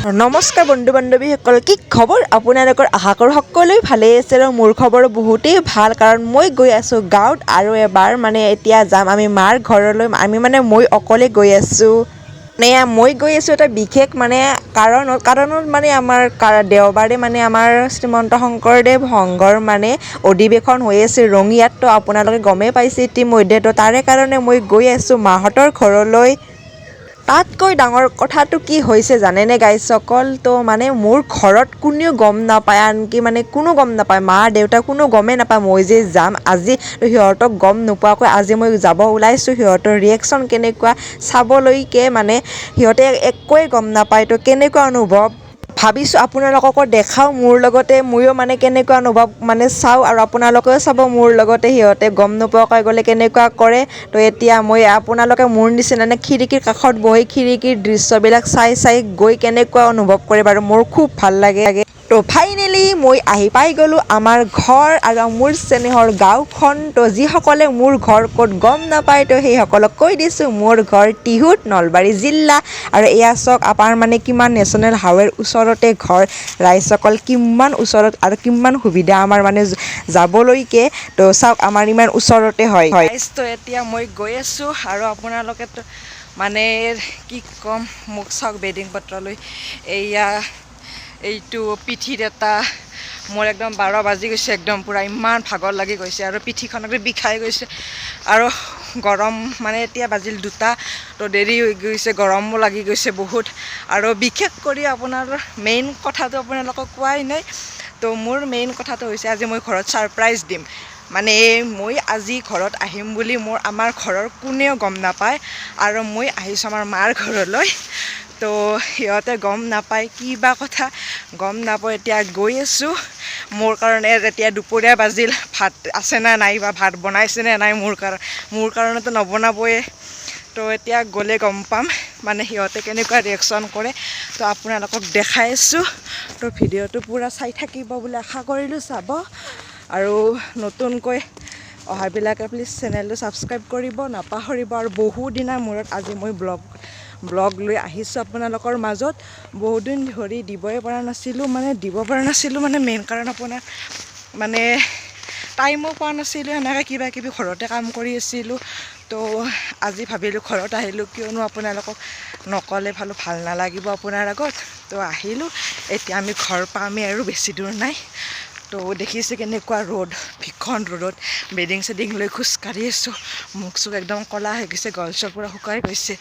নমস্কাৰ বন্ধু বান্ধৱীসকল, কি খবৰ আপোনালোকৰ? আশা কৰোঁ সকলোৱে ভালেই আছে আৰু মোৰ খবৰো বহুতেই ভাল, কাৰণ মই গৈ আছোঁ গাঁৱত আৰু এবাৰ এতিয়া যাম আমি মাৰ ঘৰলৈ। মই অকলে গৈ আছোঁ। মই গৈ আছোঁ এটা বিশেষ কাৰণত আমাৰ দেওবাৰে আমাৰ শ্ৰীমন্ত শংকৰদেৱ সংঘৰ অধিৱেশন হৈ আছে ৰঙিয়াত। তো আপোনালোকে গমেই পাইছে ইতিমধ্যে। তো তাৰে কাৰণে মই গৈ আছোঁ মাহঁতৰ ঘৰলৈ। তাতকৈ ডাঙৰ কথাটো কি হৈছে জানেনে গাইসকল? তো মোৰ ঘৰত কোনেও গম নাপায়, আনকি কোনো গম নাপায়, মা দেউতা কোনো গমেই নাপায় মই যে যাম আজি। সিহঁতক গম নোপোৱাকৈ আজি মই যাব ওলাইছোঁ। সিহঁতৰ ৰিয়েকশ্যন কেনেকুৱা চাবলৈকে সিহঁতে একোৱে গম নাপায়। তো কেনেকুৱা অনুভৱ ভাবিছোঁ আপোনালোককো দেখাওঁ, মোৰ লগতে ময়ো কেনেকুৱা অনুভৱ চাওঁ, আৰু আপোনালোকেও চাব মোৰ লগতে সিহঁতে গম নোপোৱাকৈ গ'লে কেনেকুৱা কৰে। তো এতিয়া মই আপোনালোকে মোৰ নিচিনা খিৰিকীৰ কাষত বহি খিৰিকীৰ দৃশ্যবিলাক চাই গৈ কেনেকুৱা অনুভৱ কৰে বাৰু, মোৰ খুব ভাল লাগে। তো ফাইনেলি মই আহি পাই গ'লোঁ আমাৰ ঘৰ আৰু মোৰ চেনেহৰ গাঁওখন। তো যিসকলে মোৰ ঘৰ ক'ত গম নাপায়, তো সেইসকলক কৈ দিছোঁ মোৰ ঘৰ টিহুত, নলবাৰী জিলা। আৰু এয়া চাওক আমাৰ কিমান নেশ্যনেল হাইৱেৰ ওচৰতে ঘৰ। ৰাইজসকল কিমান ওচৰত আৰু কিমান সুবিধা আমাৰ যাবলৈকে। তো চাওক আমাৰ ইমান ওচৰতে হয়। তো এতিয়া মই গৈ আছোঁ আৰু আপোনালোকে কি ক'ম, মোক চাওক বেডিং পত্ৰলৈ। এইটো পিঠিত এটা মোৰ একদম 12 বাজি গৈছে, একদম পূৰা ইমান ভাগৰ লাগি গৈছে আৰু পিঠিখন একদম বিষাই গৈছে। আৰু গৰম এতিয়া বাজিল 2টা। তো দেৰি হৈ গৈছে, গৰমো লাগি গৈছে বহুত। আৰু বিশেষ কৰি আপোনাৰ মেইন কথাটো আপোনালোকক কোৱাই নাই। তো মোৰ মেইন কথাটো হৈছে আজি মই ঘৰত ছাৰপ্ৰাইজ দিম। মই আজি ঘৰত আহিম বুলি আমাৰ ঘৰৰ কোনেও গম নাপায়, আৰু মই আহিছোঁ আমাৰ মাৰ ঘৰলৈ। তো সিহঁতে গম নাপায়, কি বা কথা গম নাপায়। এতিয়া গৈ আছোঁ মোৰ কাৰণে। এতিয়া দুপৰীয়া বাজিল, ভাত আছেনে নাই বা ভাত বনাইছেনে নাই মোৰ কাৰণেতো নবনাবয়ে। তো এতিয়া গ'লে গম পাম সিহঁতে কেনেকুৱা ৰিয়েকশ্যন কৰে। তো আপোনালোকক দেখাই আছোঁ। তো ভিডিঅ'টো পূৰা চাই থাকিব বুলি আশা কৰিলোঁ, চাব। আৰু নতুনকৈ অহাবিলাকে প্লিজ চেনেলটো ছাবস্ক্ৰাইব কৰিব নাপাহৰিব। আৰু বহুদিনৰ মূৰত আজি মই ব্লগ লৈ আহিছোঁ আপোনালোকৰ মাজত। বহুদিন ধৰি দিব পৰা নাছিলোঁ মেইন কাৰণ আপোনাৰ টাইমো পোৱা নাছিলোঁ, এনেকৈ কিবা কিবি ঘৰতে কাম কৰি আছিলোঁ। তো আজি ভাবিলোঁ ঘৰত আহিলোঁ, কিয়নো আপোনালোকক নক'লে ভাল নালাগিব আপোনাৰ আগত। তো আহিলোঁ, এতিয়া আমি ঘৰ পামেই আৰু বেছি দূৰ নাই। তো দেখিছে কেনেকুৱা ৰ'দ, ভীষণ ৰ'দত বেডিং চেডিং লৈ খোজকাঢ়ি আছোঁ। মুখ চুখ একদম ক'লা হৈ গৈছে, গল চল পূৰা শুকাই গৈছে।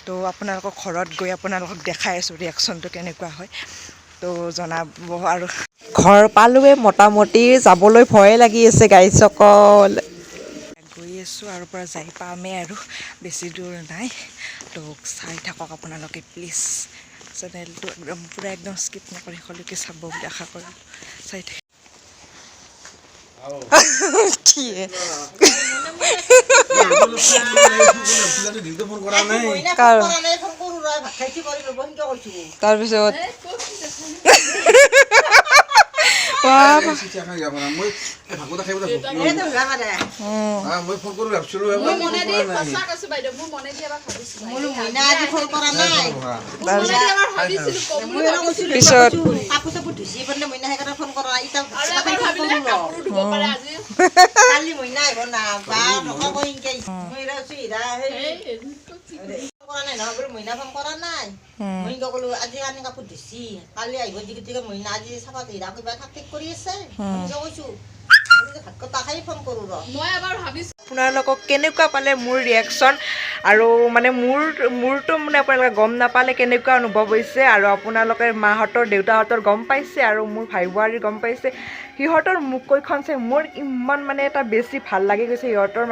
তো আপোনালোকক ঘৰত গৈ আপোনালোকক দেখাই আছোঁ ৰিয়েকশ্যনটো কেনেকুৱা হয়। তো জনাব। আৰু ঘৰ পালোৱে, মোটামুটি যাবলৈ ভয়ে লাগি আছে গাইসকল। গৈ আছোঁ আৰু পৰা যাই পামেই আৰু বেছি দূৰ নাই। তো চাই থাকক আপোনালোকে প্লিজ। চেনেলটো একদম স্কিপ নকৰি সকলোকে চাব বুলি আশা কৰোঁ। চাই থাক। তাৰপিছত মইনা ফোন কৰা নাই, মই ক'লো আজি কানি কাপোৰ ধুইছি, কালি আহিব যিগতিকে মইনা আজি চাফা হিৰা কিবা ঠিক কৰি আছে। কৈছোঁ ভাত কটা খাই ফোন কৰোঁ ৰ। মই এবাৰ ভাবিছোঁ আপোনালোকক কেনেকুৱা পালে মোৰ ৰিয়েকশ্যন, আৰু মোৰতো আপোনালোকে গম নাপালে কেনেকুৱা অনুভৱ হৈছে। আৰু আপোনালোকে মাহঁতৰ দেউতাহঁতৰ গম পাইছে, আৰু মোৰ ভাই বোৱাৰীৰ গম পাইছে। সিহঁতৰ মুখকেইখন চাই মোৰ ইমান এটা বেছি ভাল লাগি গৈছে। সিহঁতৰ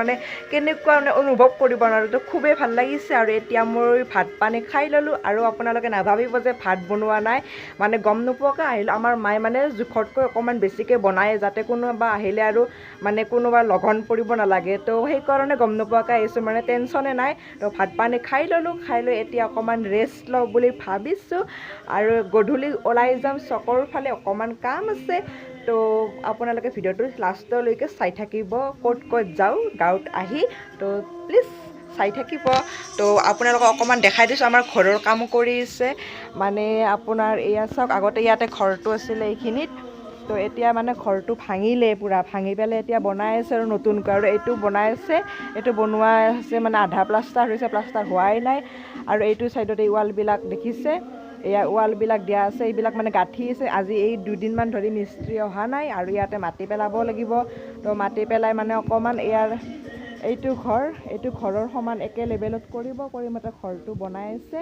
কেনেকুৱা অনুভৱ কৰিব নোৱাৰোঁ। তো খুবেই ভাল লাগিছে। আৰু এতিয়া মই ভাত পানী খাই ল'লোঁ। আৰু আপোনালোকে নাভাবিব যে ভাত বনোৱা নাই, গম নোপোৱাকৈ আহিলোঁ। আমাৰ মায়ে জোখতকৈ অকণমান বেছিকৈ বনায়, যাতে কোনোবা আহিলে আৰু কোনোবা লঘন পৰিব নালাগে। তো সেইকাৰণে গম নোপোৱাকৈ আহিছোঁ, টেনশ্যনে নাই। তো ভাত পানী খাই ল'লোঁ, খাই লৈ এতিয়া অকণমান ৰেষ্ট লওঁ বুলি ভাবিছোঁ। আৰু গধূলি ওলাই যাম চকৰ ফালে, অকণমান কাম আছে। তো আপোনালোকে ভিডিঅ'টো লাষ্টলৈকে চাই থাকিব, ক'ত যাওঁ গাঁৱত আহি। তো প্লিজ চাই থাকিব। তো আপোনালোকক অকণমান দেখাই দিছোঁ আমাৰ ঘৰৰ কাম কৰিছে মানে আপোনাৰ এয়া চাওক আগতে ইয়াতে ঘৰটো আছিলে এইখিনিত তো এতিয়া মানে ঘৰটো ভাঙিলে পূৰা ভাঙি পেলাই এতিয়া বনাই আছে আৰু নতুনকৈ আৰু এইটো বনাই আছে এইটো বনোৱা আছে মানে আধা প্লাষ্টাৰ হৈছে প্লাষ্টাৰ হোৱাই নাই আৰু এইটো ছাইডত এই ৱালবিলাক দেখিছে এয়া ৱালবিলাক দিয়া আছে এইবিলাক মানে গাঁঠি আছে আজি এই দুদিনমান ধৰি মিস্ত্ৰী অহা নাই আৰু ইয়াতে মাটি পেলাব লাগিব তো মাটি পেলাই মানে অকণমান ইয়াৰ এইটো ঘৰৰ সমান একে লেভেলত কৰি মতে ঘৰটো বনাই আছে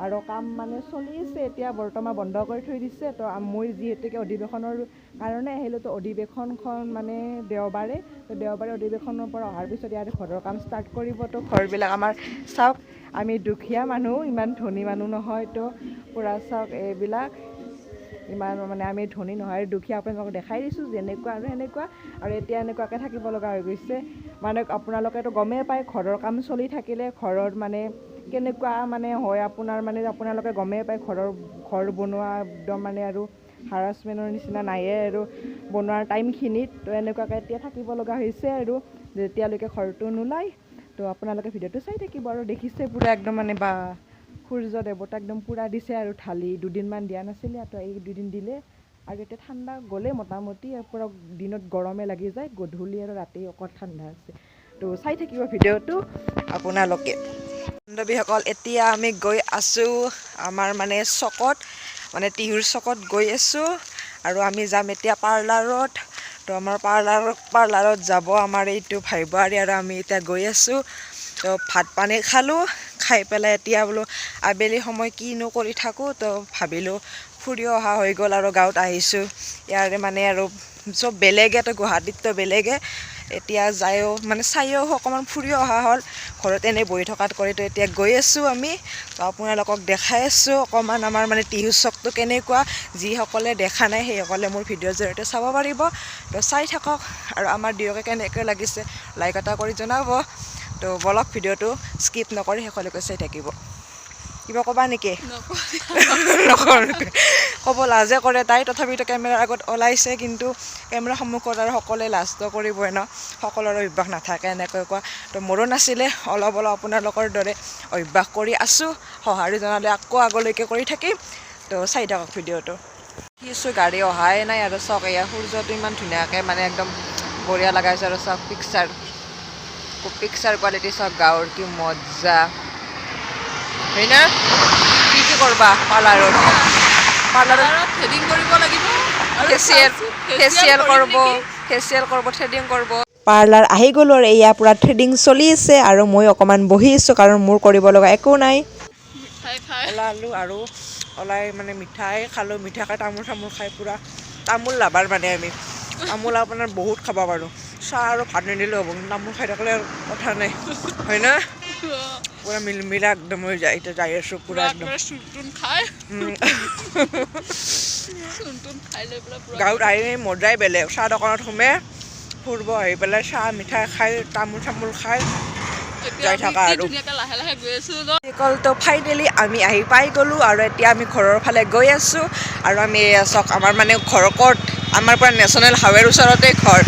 আৰু কাম মানে চলি আছে এতিয়া বৰ্তমান বন্ধ কৰি থৈ দিছে তো মই যিহেতুকে অধিৱেশনৰ কাৰণে আহিলোঁ তো অধিৱেশনখন মানে দেওবাৰে অধিৱেশনৰ পৰা অহাৰ পিছত ইয়াতে ঘৰৰ কাম ষ্টাৰ্ট কৰিব তো ঘৰবিলাক আমাৰ চাওক আমি দুখীয়া মানুহ ইমান ধনী মানুহ নহয় তো পূৰা চাওক এইবিলাক ইমান মানে আমি ধনী নহয় দুখীয়া আপোনালোকক দেখাই দিছোঁ যেনেকুৱা আৰু সেনেকুৱা আৰু এতিয়া এনেকুৱাকৈ থাকিব লগা হৈ গৈছে মানে আপোনালোকেতো গমেই পায় ঘৰৰ কাম চলি থাকিলে ঘৰত মানে কেনেকুৱা মানে হয় আপোনাৰ মানে আপোনালোকে গমেই পায় ঘৰ বনোৱা একদম মানে আৰু হাৰাছমেণ্টৰ নিচিনা নায়ে আৰু বনোৱাৰ টাইমখিনিত তো এনেকুৱাকৈ এতিয়া থাকিব লগা হৈছে আৰু যেতিয়ালৈকে ঘৰটো নোলায় তো আপোনালোকে ভিডিঅ'টো চাই থাকিব আৰু দেখিছে পূৰা একদম মানে বা সূৰ্য দেৱতা একদম পূৰা দিছে আৰু ঢালি দুদিনমান দিয়া নাছিলে তো এই দুদিন দিলে আৰু এতিয়া ঠাণ্ডা গ'লে মোটামুটি পূৰা দিনত গৰমে লাগি যায় গধূলি আৰু ৰাতি অকল ঠাণ্ডা আছে তো চাই থাকিব ভিডিঅ'টো আপোনালোকে বান্ধৱীসকল এতিয়া আমি গৈ আছোঁ আমাৰ মানে চকত মানে টিহুৰ চকত গৈ আছোঁ আৰু আমি যাম এতিয়া পাৰ্লাৰত তো আমাৰ পাৰ্লাৰত যাব আমাৰ এইটো ভাই বোৱাৰী আৰু আমি এতিয়া গৈ আছোঁ তো ভাত পানী খালোঁ খাই পেলাই এতিয়া বোলো আবেলি সময় কিনো কৰি থাকোঁ তো ভাবিলোঁ ফুৰিও অহা হৈ গ'ল আৰু গাঁৱত আহিছোঁ ইয়াৰে মানে আৰু চব বেলেগে তো গুৱাহাটীততো বেলেগে এতিয়া যায়ো মানে চাইও অকণমান ফুৰিও অহা হ'ল ঘৰত এনেই বহি থকাত কৰি তো এতিয়া গৈ আছোঁ আমি তো আপোনালোকক দেখাই আছোঁ অকণমান আমাৰ মানে টিহু চকটো কেনেকুৱা যিসকলে দেখা নাই সেইসকলে মোৰ ভিডিঅ'ৰ জৰিয়তে চাব পাৰিব তো চাই থাকক আৰু আমাৰ দুয়োকে কেনেকৈ লাগিছে লাইক এটা কৰি জনাব তো বলক ভিডিঅ'টো স্কিপ নকৰি শেষলৈকে চাই থাকিব কিবা ক'বা নেকি ক'ব লাজে কৰে তাই তথাপিতো কেমেৰাৰ আগত ওলাইছে কিন্তু কেমেৰা সন্মুখত আৰু সকলোৱে লাজটো কৰিবই ন সকলোৰে অভ্যাস নাথাকে এনেকৈ কোৱা তো মোৰো নাছিলে অলপ আপোনালোকৰ দৰে অভ্যাস কৰি আছোঁ সঁহাৰি জনালে আকৌ আগলৈকে কৰি থাকিম তো চাই থাকক ভিডিঅ'টো কিছু গাড়ী অহাই নাই আৰু চাওক এয়া সূৰ্যটো ইমান ধুনীয়াকৈ মানে একদম বঢ়িয়া লগাইছে আৰু চাওক পিকচাৰ কোৱালিটি চাওক গাঁৱৰ কি মজা হয় না কি কৰবা পাৰ্লাৰত থ্ৰেডিং কৰিব লাগিব ফেচিয়েল কৰিব থ্ৰেডিং কৰিব পাৰ্লাৰ আহি গ'লোঁ আৰু এয়া পূৰা থ্ৰেডিং চলি আছে আৰু মই অকণমান বহি আছোঁ কাৰণ মোৰ কৰিব লগা একো নাই ওলালোঁ আৰু ওলাই মানে মিঠাই খালোঁ মিঠাই খাই তামোল খাই পূৰা তামোল লাভাৰ মানে আমি তামোল আপোনাৰ বহুত খাব পাৰোঁ চাহ আৰু ভাত নিদিলেও হ'ব কিন্তু তামোল খাই থাকিলে কথা নাই হয় না পূৰা মিলা একদম হৈ যায় এতিয়া যাই আছোঁ পূৰা একদম গাঁৱত আহি মজাই বেলেগ চাহ দোকানত সোমে ফুৰিব আহি পেলাই চাহ মিঠাই খাই তামোল চামোল খাই যাই থকা আৰু তো ফাইনেলি আমি আহি পাই গ'লোঁ আৰু এতিয়া আমি ঘৰৰ ফালে গৈ আছোঁ আৰু আমি চাওক আমাৰ মানে ঘৰ ক'ত আমাৰ পৰা নেশ্যনেল হাইৱেৰ ওচৰতে ঘৰ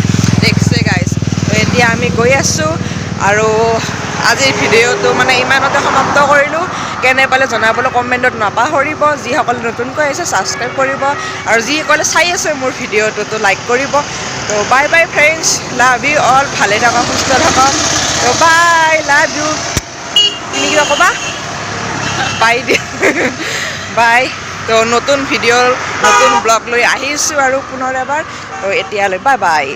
দেখিছে গাইজ তো এতিয়া আমি গৈ আছোঁ আৰু আজিৰ ভিডিঅ'টো মানে ইমানতে সমাপ্ত কৰিলোঁ কেনে পালে জনাবলৈ কমেণ্টত নাপাহৰিব যিসকলে নতুনকৈ আহিছে ছাবস্ক্ৰাইব কৰিব আৰু যিসকলে চাই আছে মোৰ ভিডিঅ'টো লাইক কৰিব তো bye bye friends love you all ভালে থাকক সুস্থ থাকক তো বাই লাভ ইউ তুমি কিবা ক'বা বাই বাই তো নতুন ভিডিঅ'ৰ নতুন ব্লগ লৈ আহিছোঁ আৰু পুনৰ এবাৰ তো এতিয়ালৈ বাই বাই